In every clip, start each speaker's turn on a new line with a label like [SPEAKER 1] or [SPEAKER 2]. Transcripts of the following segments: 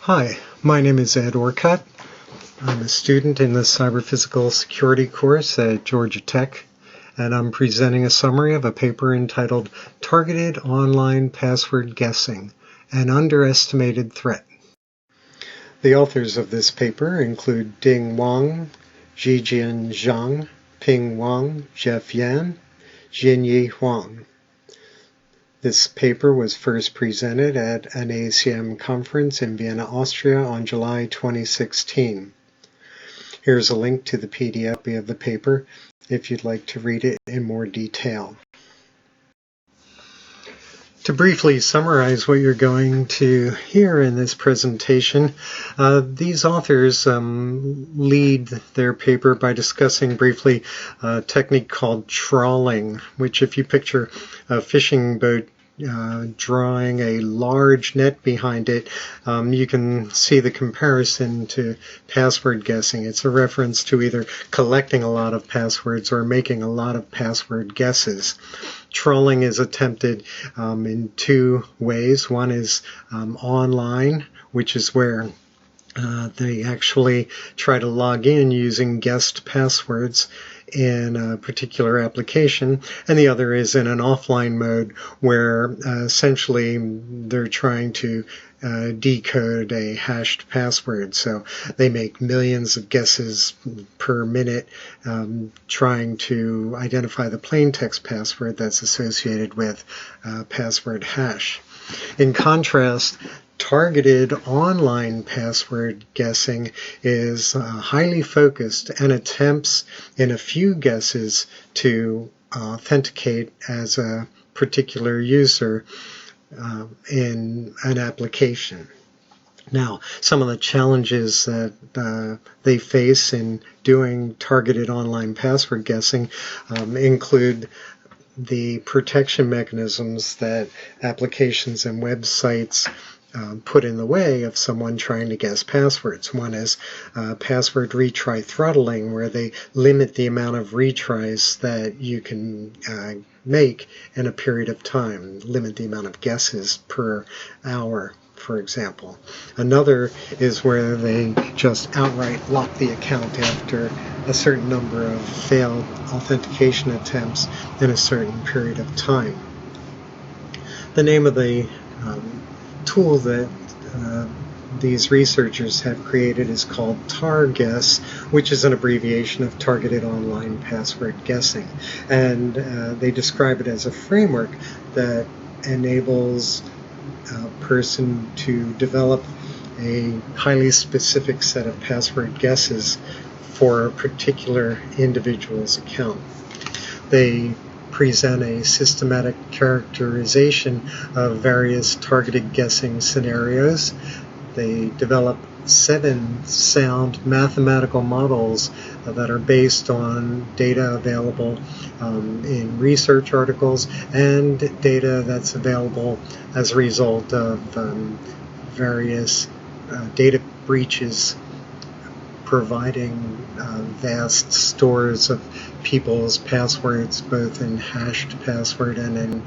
[SPEAKER 1] Hi, my name is Ed Orcutt. I'm a student in the Cyber-Physical Security course at Georgia Tech, and I'm presenting a summary of a paper entitled Targeted Online Password Guessing, an Underestimated Threat. The authors of this paper include Ding Wang, Zhijian Zhang, Ping Wang, Jeff Yan, Jinyi Huang. This paper was first presented at an ACM conference in Vienna, Austria on July 2016. Here's a link to the PDF of the paper if you'd like to read it in more detail. To briefly summarize what you're going to hear in this presentation, these authors lead their paper by discussing briefly a technique called trawling, which if you picture a fishing boat drawing a large net behind it, you can see the comparison to password guessing. It's a reference to either collecting a lot of passwords or making a lot of password guesses. Trawling is attempted in two ways. One is online, which is where they actually try to log in using guessed passwords in a particular application, and the other is in an offline mode where essentially they're trying to decode a hashed password. So they make millions of guesses per minute trying to identify the plain text password that's associated with password hash. In contrast, targeted online password guessing is highly focused and attempts in a few guesses to authenticate as a particular user in an application. Now, some of the challenges that they face in doing targeted online password guessing include the protection mechanisms that applications and websites put in the way of someone trying to guess passwords. One is password retry throttling, where they limit the amount of retries that you can make in a period of time, limit the amount of guesses per hour, for example. Another is where they just outright lock the account after a certain number of failed authentication attempts in a certain period of time. The name of the tool that these researchers have created is called TARGuess, which is an abbreviation of Targeted Online Password Guessing. And they describe it as a framework that enables a person to develop a highly specific set of password guesses for a particular individual's account. They present a systematic characterization of various targeted guessing scenarios. They develop 7 sound mathematical models that are based on data available in research articles and data that's available as a result of various data breaches providing vast stores of people's passwords, both in hashed password and in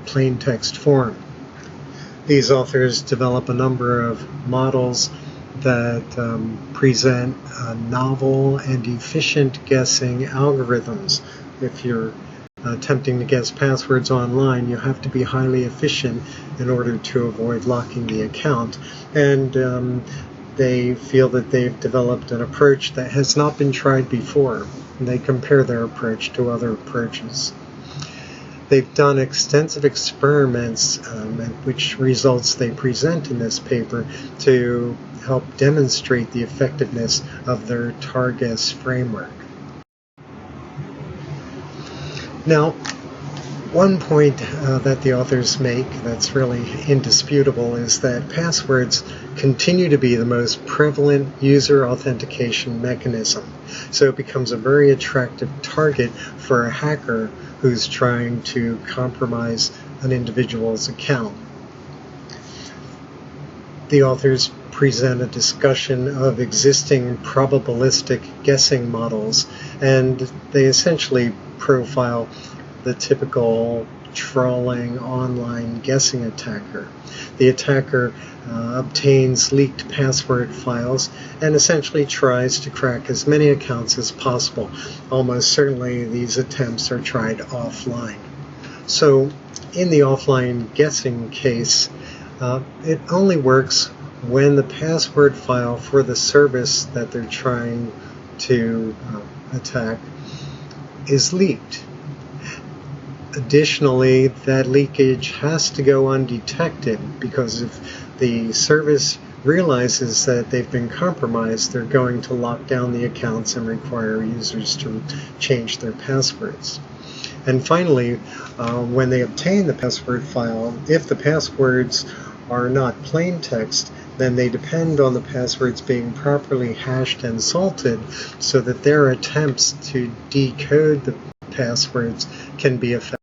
[SPEAKER 1] plain text form. These authors develop a number of models that present novel and efficient guessing algorithms. If you're attempting to guess passwords online, you have to be highly efficient in order to avoid locking the account. And they feel that they've developed an approach that has not been tried before. And they compare their approach to other approaches. They've done extensive experiments, which results they present in this paper to help demonstrate the effectiveness of their TARGuess framework. Now, one point that the authors make that's really indisputable is that passwords continue to be the most prevalent user authentication mechanism. So it becomes a very attractive target for a hacker who's trying to compromise an individual's account. The authors present a discussion of existing probabilistic guessing models, and they essentially profile the typical trawling online guessing attacker. the attacker obtains leaked password files and essentially tries to crack as many accounts as possible. Almost certainly these attempts are tried offline. So in the offline guessing case, it only works when the password file for the service that they're trying to attack is leaked. Additionally, that leakage has to go undetected, because if the service realizes that they've been compromised, they're going to lock down the accounts and require users to change their passwords. And finally, when they obtain the password file, if the passwords are not plain text, then they depend on the passwords being properly hashed and salted so that their attempts to decode the passwords can be effective.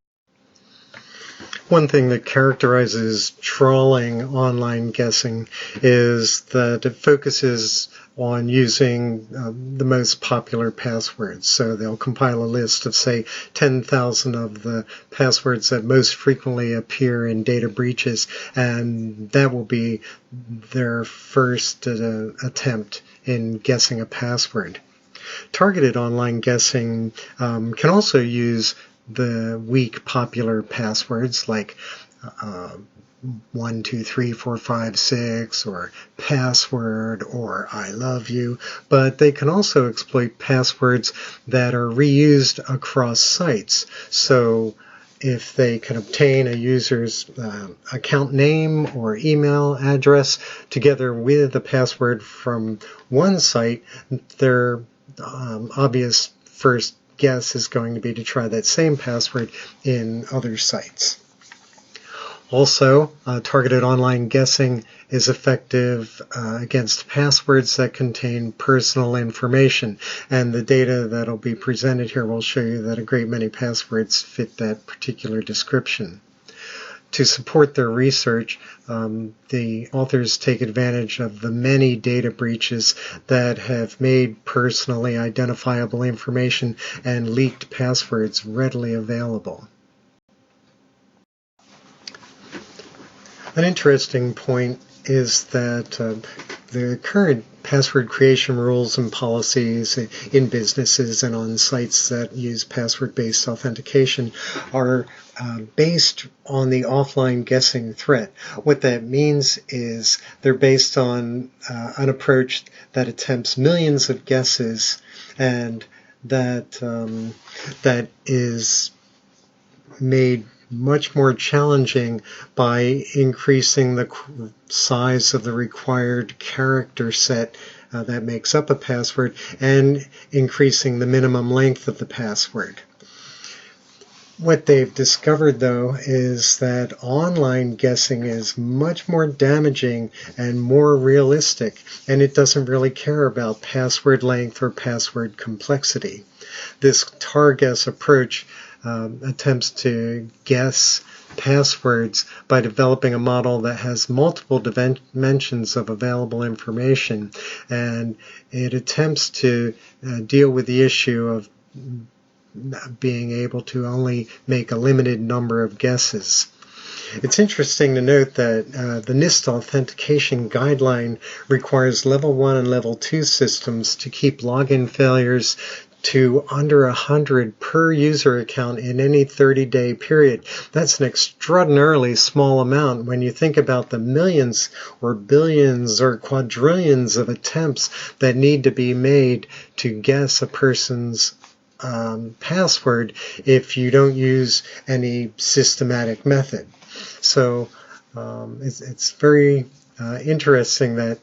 [SPEAKER 1] One thing that characterizes trawling online guessing is that it focuses on using the most popular passwords. So they'll compile a list of, say, 10,000 of the passwords that most frequently appear in data breaches, and that will be their first attempt in guessing a password. Targeted online guessing can also use the weak popular passwords like 1, 2, 3, 4, 5, 6 or password or I love you, but they can also exploit passwords that are reused across sites. So if they can obtain a user's account name or email address together with a password from one site, their obvious first guess is going to be to try that same password in other sites. Also, targeted online guessing is effective against passwords that contain personal information, and the data that will be presented here will show you that a great many passwords fit that particular description. To support their research, the authors take advantage of the many data breaches that have made personally identifiable information and leaked passwords readily available. An interesting point is that the current password creation rules and policies in businesses and on sites that use password-based authentication are based on the offline guessing threat. What that means is they're based on an approach that attempts millions of guesses, and that is made much more challenging by increasing the size of the required character set that makes up a password and increasing the minimum length of the password. What they've discovered, though, is that online guessing is much more damaging and more realistic, and it doesn't really care about password length or password complexity. This tar-guess approach attempts to guess passwords by developing a model that has multiple dimensions of available information, and it attempts to deal with the issue of being able to only make a limited number of guesses. It's interesting to note that the NIST authentication guideline requires level 1 and level 2 systems to keep login failures to under 100 per user account in any 30-day period. That's an extraordinarily small amount when you think about the millions or billions or quadrillions of attempts that need to be made to guess a person's password if you don't use any systematic method. So it's very interesting that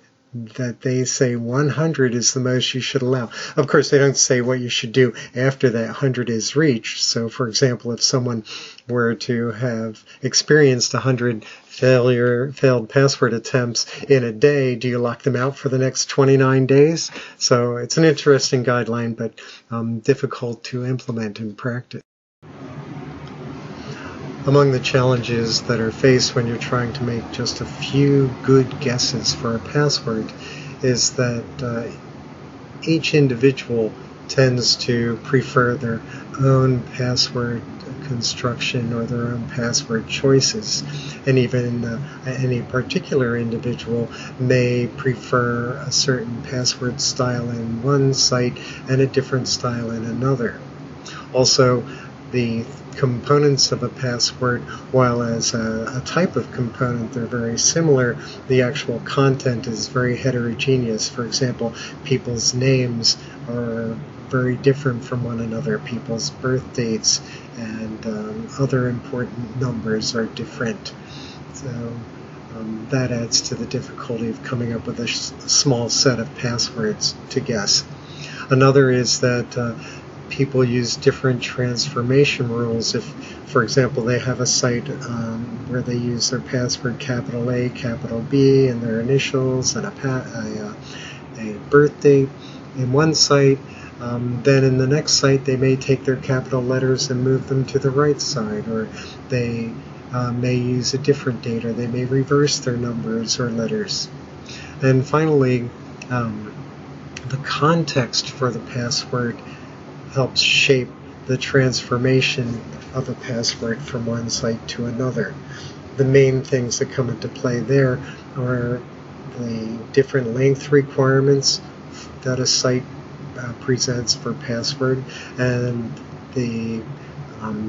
[SPEAKER 1] they say 100 is the most you should allow. Of course, they don't say what you should do after that 100 is reached. So, for example, if someone were to have experienced 100 failed password attempts in a day, do you lock them out for the next 29 days? So it's an interesting guideline, but difficult to implement in practice. Among the challenges that are faced when you're trying to make just a few good guesses for a password is that each individual tends to prefer their own password construction or their own password choices. And even any particular individual may prefer a certain password style in one site and a different style in another. Also, the components of a password, while as a type of component they're very similar, the actual content is very heterogeneous. For example, people's names are very different from one another. People's birth dates and other important numbers are different. So that adds to the difficulty of coming up with a small set of passwords to guess. Another is that people use different transformation rules. If, for example, they have a site where they use their password capital A, capital B, and their initials, and a birth date in one site, then in the next site they may take their capital letters and move them to the right side, or they may use a different date, or they may reverse their numbers or letters. And finally, the context for the password helps shape the transformation of a password from one site to another. The main things that come into play there are the different length requirements that a site presents for password, and the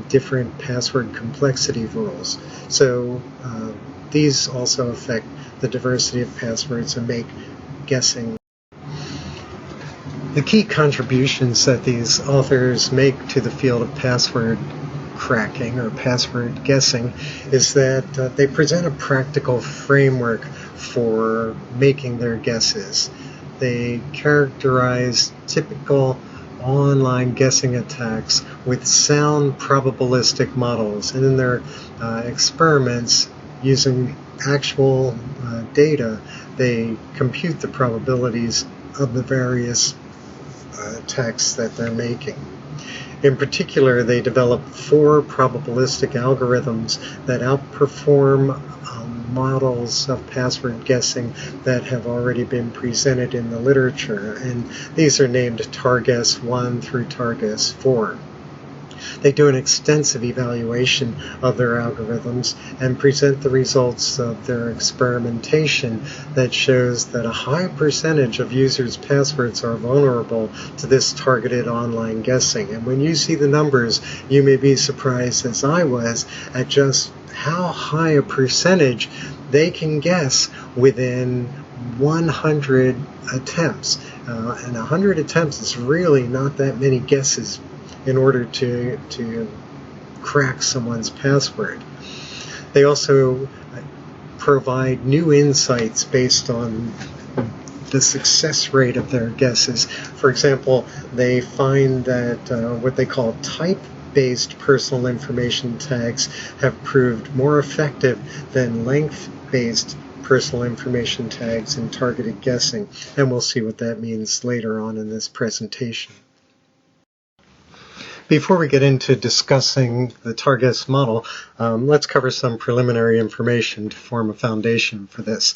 [SPEAKER 1] different password complexity rules. So these also affect the diversity of passwords and make guessing. The key contributions that these authors make to the field of password cracking or password guessing is that they present a practical framework for making their guesses. They characterize typical online guessing attacks with sound probabilistic models, and in their experiments using actual data, they compute the probabilities of the various attacks that they're making. In particular, they developed 4 probabilistic algorithms that outperform models of password guessing that have already been presented in the literature, and these are named TARGUESS 1 through TARGUESS 4. They do an extensive evaluation of their algorithms and present the results of their experimentation that shows that a high percentage of users' passwords are vulnerable to this targeted online guessing. And when you see the numbers, you may be surprised, as I was, at just how high a percentage they can guess within 100 attempts. And 100 attempts is really not that many guesses in order to crack someone's password. They also provide new insights based on the success rate of their guesses. For example, they find that what they call type-based personal information tags have proved more effective than length-based personal information tags in targeted guessing, and we'll see what that means later on in this presentation. Before we get into discussing the TARGUESS model, let's cover some preliminary information to form a foundation for this.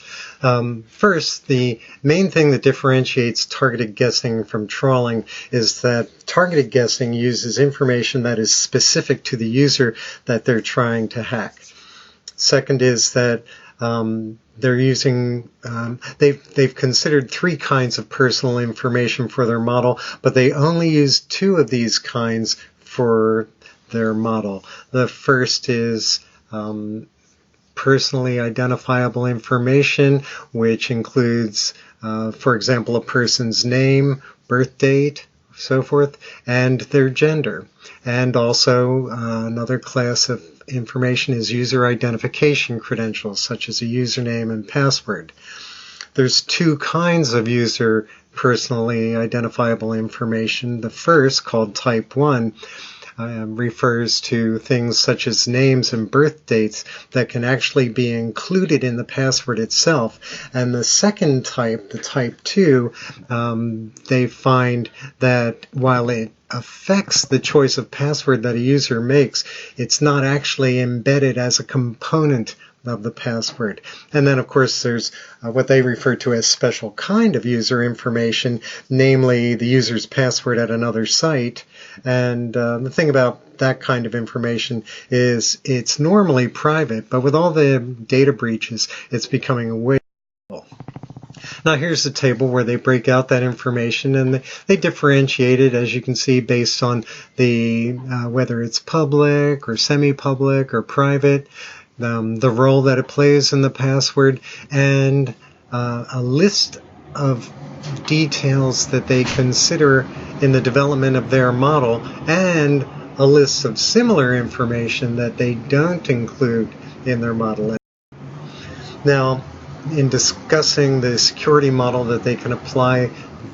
[SPEAKER 1] First, the main thing that differentiates targeted guessing from trawling is that targeted guessing uses information that is specific to the user that they're trying to hack. Second is that they're using, they've considered 3 kinds of personal information for their model, but they only use 2 of these kinds for their model. The first is personally identifiable information, which includes, for example, a person's name, birth date, so forth, and their gender. And also another class of information is user identification credentials, such as a username and password. There's 2 kinds of user personally identifiable information. The first, called type 1, refers to things such as names and birth dates that can actually be included in the password itself. And the second type, the type 2, they find that while it affects the choice of password that a user makes, it's not actually embedded as a component of the password. And then, of course, there's what they refer to as special kind of user information, namely the user's password at another site. And the thing about that kind of information is it's normally private, but with all the data breaches, it's becoming available. Now here's a table where they break out that information, and they differentiate it, as you can see, based on the whether it's public or semi-public or private, the role that it plays in the password, and a list of details that they consider in the development of their model, and a list of similar information that they don't include in their model. Now, in discussing the security model that they can apply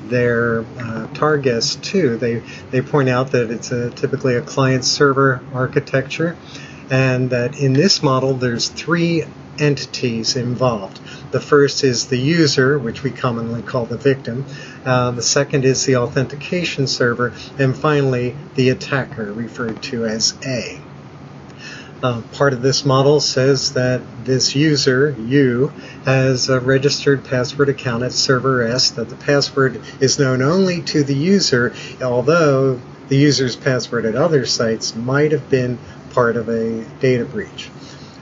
[SPEAKER 1] their targets to, they point out that it's typically a client-server architecture, and that in this model there's three entities involved. The first is the user, which we commonly call the victim. The second is the authentication server, and finally the attacker, referred to as A. Part of this model says that this user, you, has a registered password account at server S, that the password is known only to the user, although the user's password at other sites might have been part of a data breach.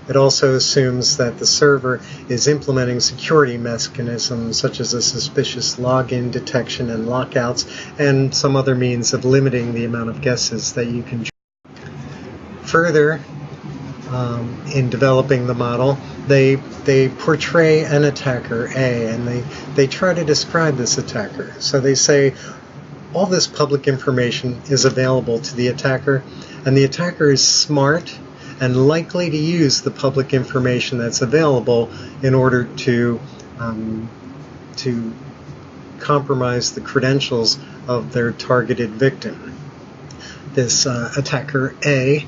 [SPEAKER 1] It also assumes that the server is implementing security mechanisms such as a suspicious login detection and lockouts, and some other means of limiting the amount of guesses that you can. Further, in developing the model, they portray an attacker, A, and they try to describe this attacker. So they say all this public information is available to the attacker, and the attacker is smart and likely to use the public information that's available in order to compromise the credentials of their targeted victim. This attacker, A,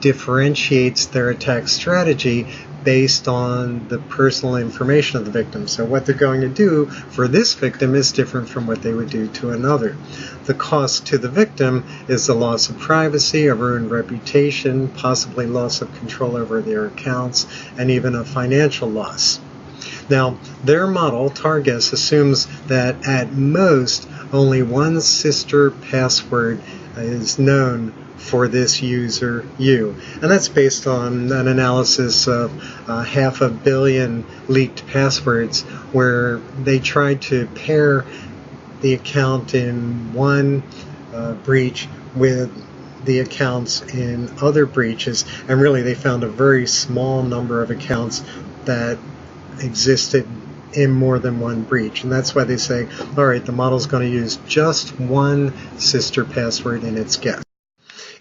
[SPEAKER 1] differentiates their attack strategy based on the personal information of the victim. So what they're going to do for this victim is different from what they would do to another. The cost to the victim is the loss of privacy, a ruined reputation, possibly loss of control over their accounts, and even a financial loss. Now, their model, Targus, assumes that at most only one sister password is known for this user, you. And that's based on an analysis of 500 million leaked passwords, where they tried to pair the account in one breach with the accounts in other breaches, and really they found a very small number of accounts that existed in more than one breach. And that's why they say, all right, the model's going to use just one sister password in its guess.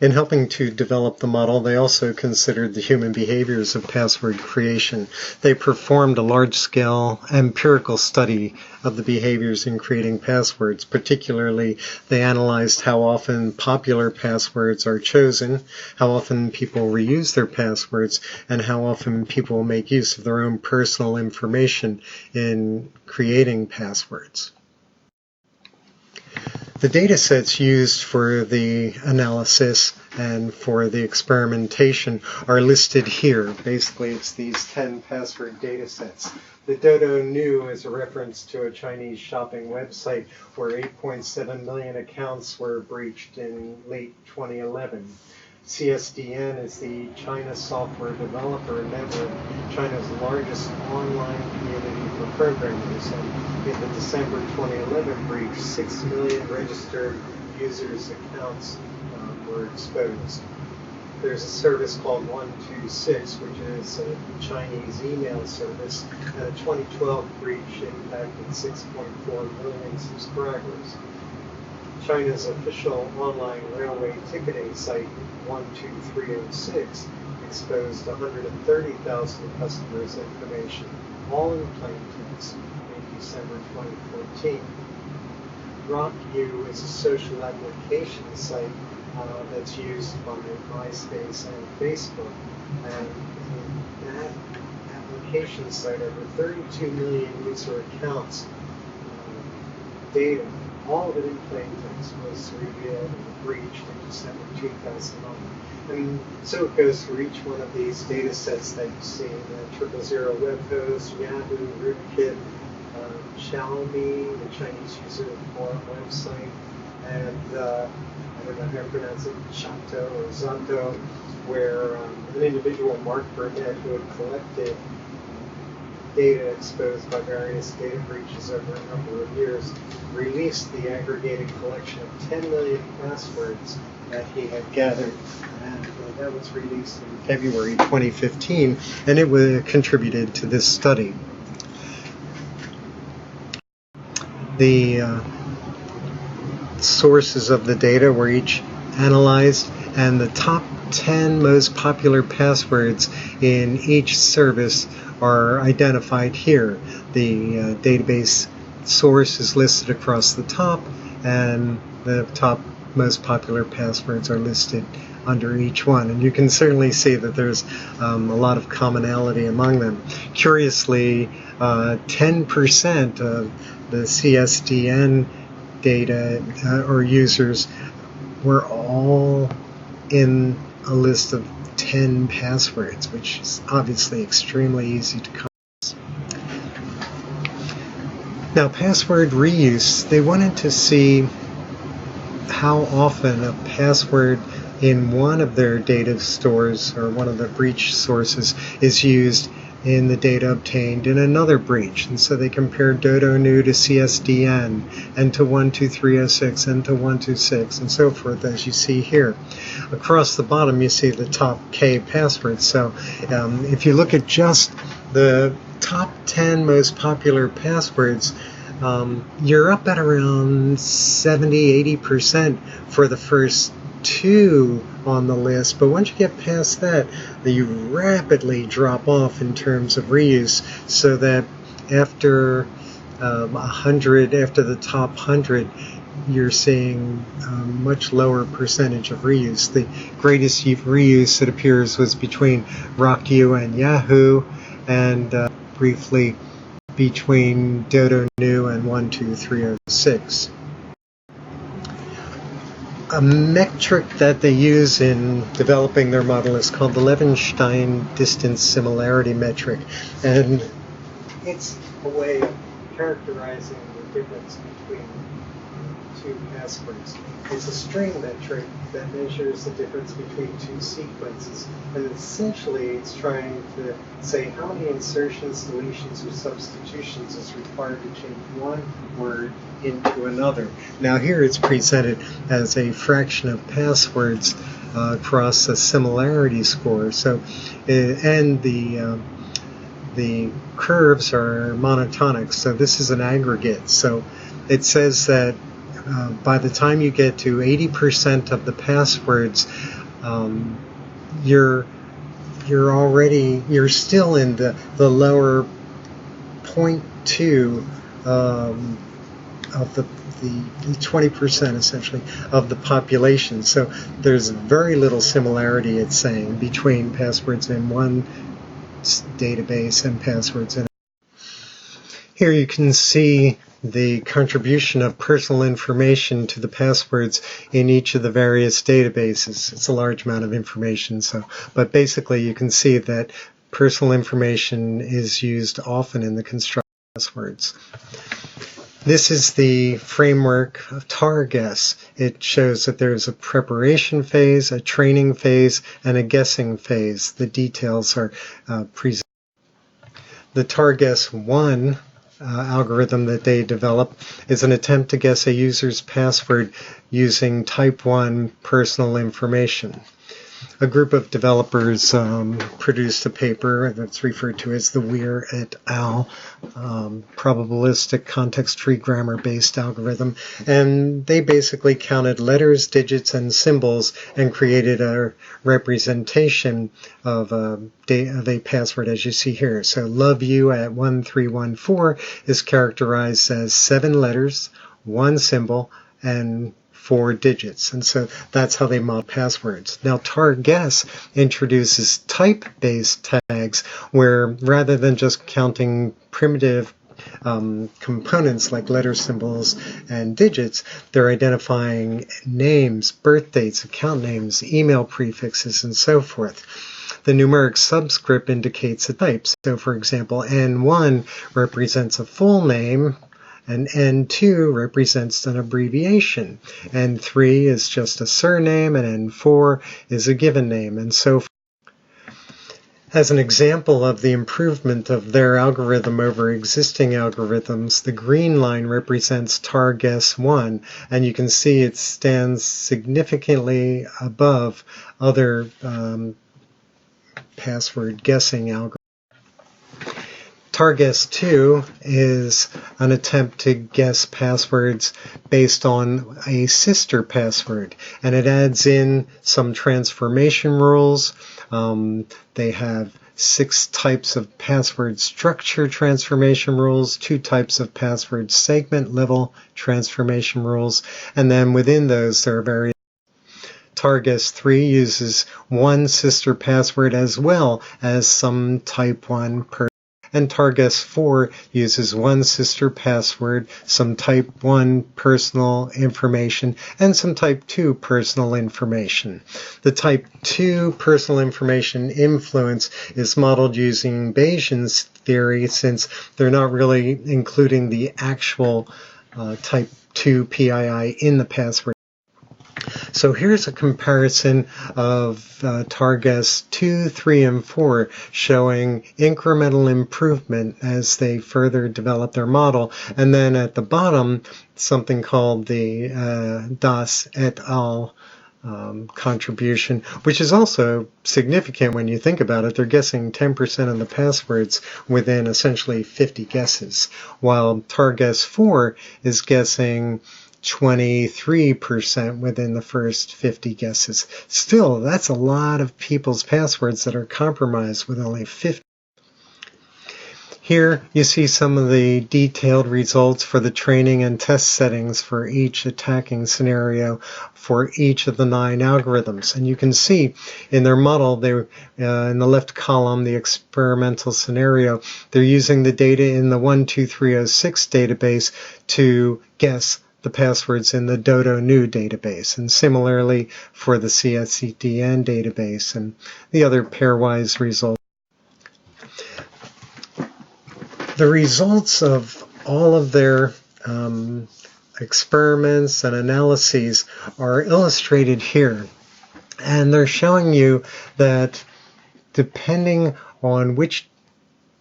[SPEAKER 1] In helping to develop the model, they also considered the human behaviors of password creation. They performed a large-scale empirical study of the behaviors in creating passwords. Particularly, they analyzed how often popular passwords are chosen, how often people reuse their passwords, and how often people make use of their own personal information in creating passwords. The data sets used for the analysis and for the experimentation are listed here. Basically, it's these 10 password data sets. The Dodo New is a reference to a Chinese shopping website where 8.7 million accounts were breached in late 2011. CSDN is the China Software Developer Network, China's largest online community for programmers. And in the December 2011 breach, 6 million registered users' accounts were exposed. There's a service called 126, which is a Chinese email service, and a 2012 breach impacted 6.4 million subscribers. China's official online railway ticketing site, 12306, exposed 130,000 customers' information, all in plain text, in December 2014. RockU is a social application site that's used by MySpace and Facebook. And in that application site, over 32 million user accounts data, all of it in plain text, was revealed and breached in December 2009. And so it goes through each one of these data sets that you see, the 000 web host, Yahoo, Rootkit, Xiaomi, the Chinese user forum website, and I don't know how to pronounce it, Shanto or Zanto, where an individual, Mark Burnett, who had collected data exposed by various data breaches over a number of years, released the aggregated collection of 10 million passwords that he had gathered. And that was released in February 2015, and it contributed to this study. The sources of the data were each analyzed, and the top 10 most popular passwords in each service are identified here. The database source is listed across the top, and the top most popular passwords are listed under each one. And you can certainly see that there's a lot of commonality among them. Curiously, 10% of the CSDN data or users were all in a list of 10 passwords, which is obviously extremely easy to come. Now, password reuse, they wanted to see how often a password in one of their data stores or one of the breach sources is used in the data obtained in another breach. And so they compared dodo-new to CSDN and to 12306 and to 126 and so forth, as you see here. Across the bottom you see the top K passwords. So if you look at just the top 10 most popular passwords, you're up at around 70-80% for the first two on the list, but once you get past that, you rapidly drop off in terms of reuse, so that after 100, after the top 100, you're seeing a much lower percentage of reuse. The greatest reuse, it appears, was between RockU and Yahoo, and briefly between dodo-new and 12306. A metric that they use in developing their model is called the Levenshtein distance similarity metric, and it's a way of characterizing the difference between two passwords. It's a string metric that measures the difference between two sequences, and essentially it's trying to say how many insertions, deletions, or substitutions is required to change one word into another. Now here it's presented as a fraction of passwords across a similarity score. So, and the curves are monotonic, so this is an aggregate. So it says that by the time you get to 80% of the passwords, you're still in the lower 0.2 of the 20% essentially of the population. So there's very little similarity, it's saying, between passwords in one database and passwords in another. Here you can see the contribution of personal information to the passwords in each of the various databases. It's a large amount of information, but basically you can see that personal information is used often in the construction of passwords. This is the framework of TARGUESS. It shows that there's a preparation phase, a training phase, and a guessing phase. The details are presented. The TARGUESS 1 algorithm that they develop is an attempt to guess a user's password using type 1 personal information. A group of developers produced a paper that's referred to as the Weir et al. Probabilistic context-free grammar-based algorithm, and they basically counted letters, digits, and symbols and created a representation of a password, as you see here. So love you at 1314 is characterized as 7 letters, 1 symbol, and 4 digits, and so that's how they model passwords. Now TARGUESS introduces type-based tags, where rather than just counting primitive components like letter symbols and digits. They're identifying names, birth dates, account names, email prefixes, and so forth. The numeric subscript indicates a type. So, for example, N1 represents a full name, and N2 represents an abbreviation. N3 is just a surname, and N4 is a given name, and so forth. As an example of the improvement of their algorithm over existing algorithms, the green line represents TARGUESS-1, and you can see it stands significantly above other password guessing algorithms. TARGUESS-2 is an attempt to guess passwords based on a sister password, and it adds in some transformation rules. They have 6 types of password structure transformation rules, 2 types of password segment level transformation rules, and then within those there are various. TARGUESS-3 uses one sister password as well as some type 1 and TARGUESS-4 uses one sister password, some type 1 personal information, and some type 2 personal information. The type 2 personal information influence is modeled using Bayesian's theory, since they're not really including the actual type 2 PII in the password. So here's a comparison of TARGUESS 2, 3, and 4 showing incremental improvement as they further develop their model. And then at the bottom, something called the Das et al. Contribution, which is also significant when you think about it. They're guessing 10% of the passwords within essentially 50 guesses, while TARGUESS-4 is guessing 23% within the first 50 guesses. Still, that's a lot of people's passwords that are compromised with only 50. Here you see some of the detailed results for the training and test settings for each attacking scenario for each of the 9 algorithms. And you can see in their model, in the left column, the experimental scenario, they're using the data in the 12306 database to guess the passwords in the DodoNew database, and similarly for the CSDN database and the other pairwise results. The results of all of their experiments and analyses are illustrated here, and they're showing you that depending on which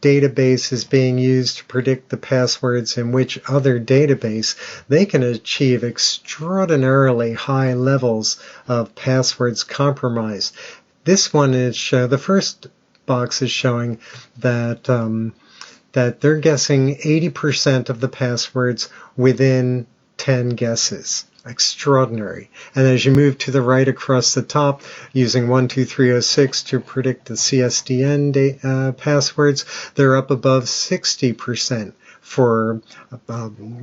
[SPEAKER 1] database is being used to predict the passwords in which other database, they can achieve extraordinarily high levels of passwords compromised. This one is the first box is showing that that they're guessing 80% of the passwords within 10 guesses. Extraordinary. And as you move to the right across the top, using 12306 to predict the CSDN passwords, they're up above 60% for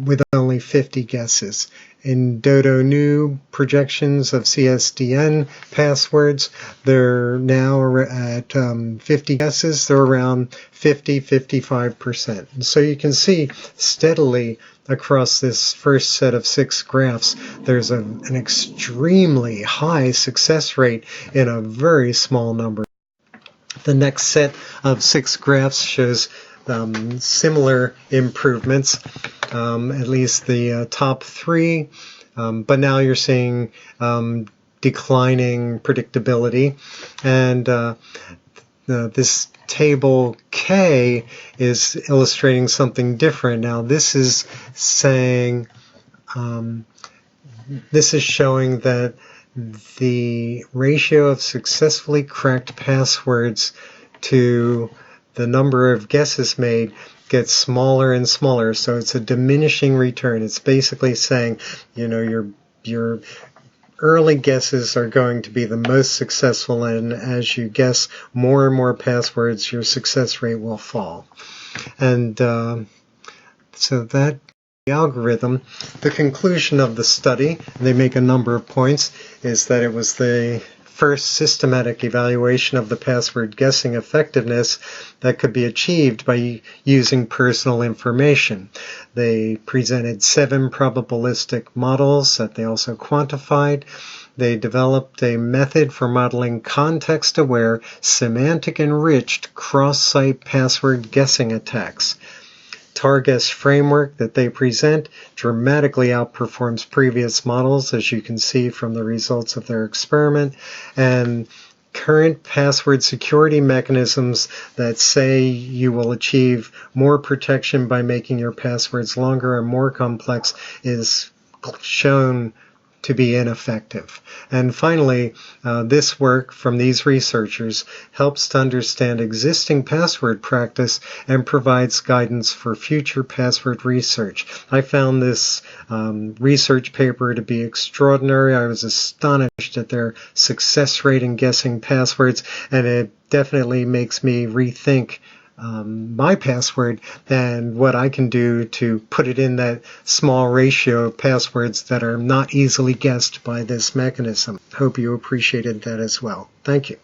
[SPEAKER 1] with only 50 guesses. In DodoNew projections of CSDN passwords, they're now at 50 guesses. They're around 50-55%. And so you can see steadily across this first set of 6 graphs, there's an extremely high success rate in a very small number. The next set of 6 graphs shows similar improvements, at least the top 3, but now you're seeing declining predictability, and this table K is illustrating something different. Now this is saying, this is showing that the ratio of successfully cracked passwords to the number of guesses made gets smaller and smaller, so it's a diminishing return. It's basically saying, you know, your early guesses are going to be the most successful, and as you guess more and more passwords, your success rate will fall. And so that algorithm. The conclusion of the study, and they make a number of points, is that it was the first systematic evaluation of the password guessing effectiveness that could be achieved by using personal information. They presented 7 probabilistic models that they also quantified. They developed a method for modeling context-aware, semantic-enriched cross-site password guessing attacks. Targuess framework that they present dramatically outperforms previous models, as you can see from the results of their experiment, and current password security mechanisms that say you will achieve more protection by making your passwords longer and more complex is shown to be ineffective. And finally, this work from these researchers helps to understand existing password practice and provides guidance for future password research. I found this research paper to be extraordinary. I was astonished at their success rate in guessing passwords, and it definitely makes me rethink my password and what I can do to put it in that small ratio of passwords that are not easily guessed by this mechanism. Hope you appreciated that as well. Thank you.